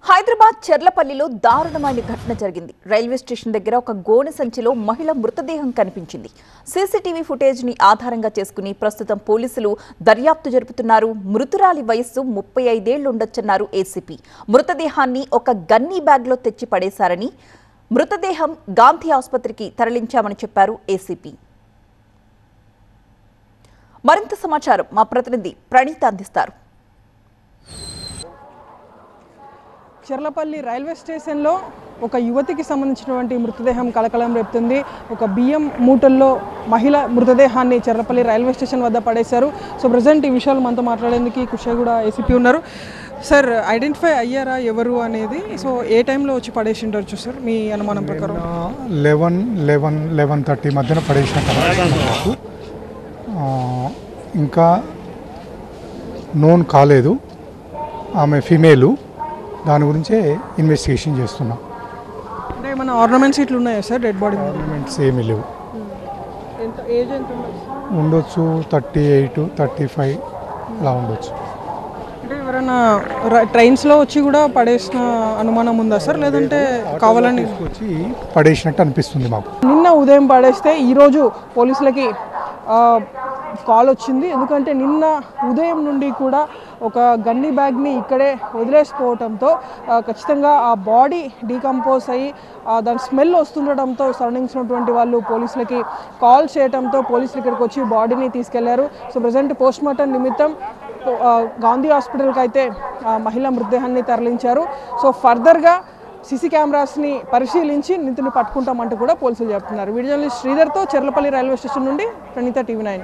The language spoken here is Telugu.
హైదరాబాద్ చెర్లపల్లిలో దారుణమైన ఘటన జరిగింది. రైల్వే స్టేషన్ దగ్గర ఒక గోనె సంచిలో మహిళ మృతదేహం కనిపించింది. సీసీటీవీ ఫుటేజ్ ని ఆధారంగా చేసుకుని ప్రస్తుతం పోలీసులు దర్యాప్తు జరుపుతున్నారు. మృతురాలి వయస్సు 35 ఏళ్లు ఉండొచ్చన్నారు ఏసీపీ. మృతదేహాన్ని ఒక గన్నీ బ్యాగ్ లో తెచ్చి పడేశారని, మృతదేహం గాంధీ ఆసుపత్రికి తరలించామని చెప్పారు ఏసీపీ. మరింత సమాచారం మా ప్రతినిధి ప్రణీత అందిస్తారు. చెర్లపల్లి రైల్వే స్టేషన్లో ఒక యువతికి సంబంధించినటువంటి మృతదేహం కలకలం రేపుతుంది. ఒక బియ్యం మూటల్లో మహిళ మృతదేహాన్ని చెర్లపల్లి రైల్వే స్టేషన్ వద్ద పడేశారు. సో ప్రజెంట్ ఈ విషయాలు మనతో మాట్లాడేందుకు కుషాగూడ ఏసీపీ ఉన్నారు. సార్, ఐడెంటిఫై అయ్యారా ఎవరు అనేది? సో ఏ టైంలో వచ్చి పడేసి ఉండొచ్చు సార్ మీ అనుమానం ప్రకారం? 11:30 మధ్యన పడేసినట్టు ఇంకా నోన్ కాలేదు. ఆమె ఫిమేలు. దాని గురించే ఇన్వెస్టిగేషన్ చేస్తున్నాం. అంటే ఏమైనా ఆర్నమెంట్స్ ఇట్లా ఉన్నాయా సార్ డెడ్ బాడీ? ఆర్నమెంట్స్ ఏమీ లేవు. ఎంత ఏజ్ ఎంత ఉండొచ్చు? 38, 35 అలా ఉండొచ్చు. అంటే ఎవరైనా ట్రైన్స్లో వచ్చి కూడా పడేసిన అనుమానం ఉందా సార్, లేదంటే కావాలని వచ్చి పడేసినట్టు అనిపిస్తుంది మాకు. నిన్న ఉదయం పడేస్తే ఈరోజు పోలీసులకి కాల్ వచ్చింది. ఎందుకంటే నిన్న ఉదయం నుండి కూడా ఒక గన్నీ బ్యాగ్ని ఇక్కడే వదిలేసిపోవడంతో ఖచ్చితంగా ఆ బాడీ డీకంపోజ్ అయ్యి దాని స్మెల్ వస్తుండటంతో సరౌండింగ్స్ ఉన్నటువంటి వాళ్ళు పోలీసులకి కాల్ చేయడంతో పోలీసులు ఇక్కడికి వచ్చి బాడీని తీసుకెళ్లారు. సో ప్రజెంట్ పోస్ట్మార్టం నిమిత్తం గాంధీ హాస్పిటల్కి అయితే మహిళా మృతదేహాన్ని తరలించారు. సో ఫర్దర్గా సీసీ కెమెరాస్ని పరిశీలించి నిందితుని పట్టుకుంటామంటూ కూడా పోలీసులు చెప్తున్నారు. వీడియో జర్నలిస్ట్ శ్రీధర్తో చెర్లపల్లి రైల్వే స్టేషన్ నుండి ప్రణీత, TV9.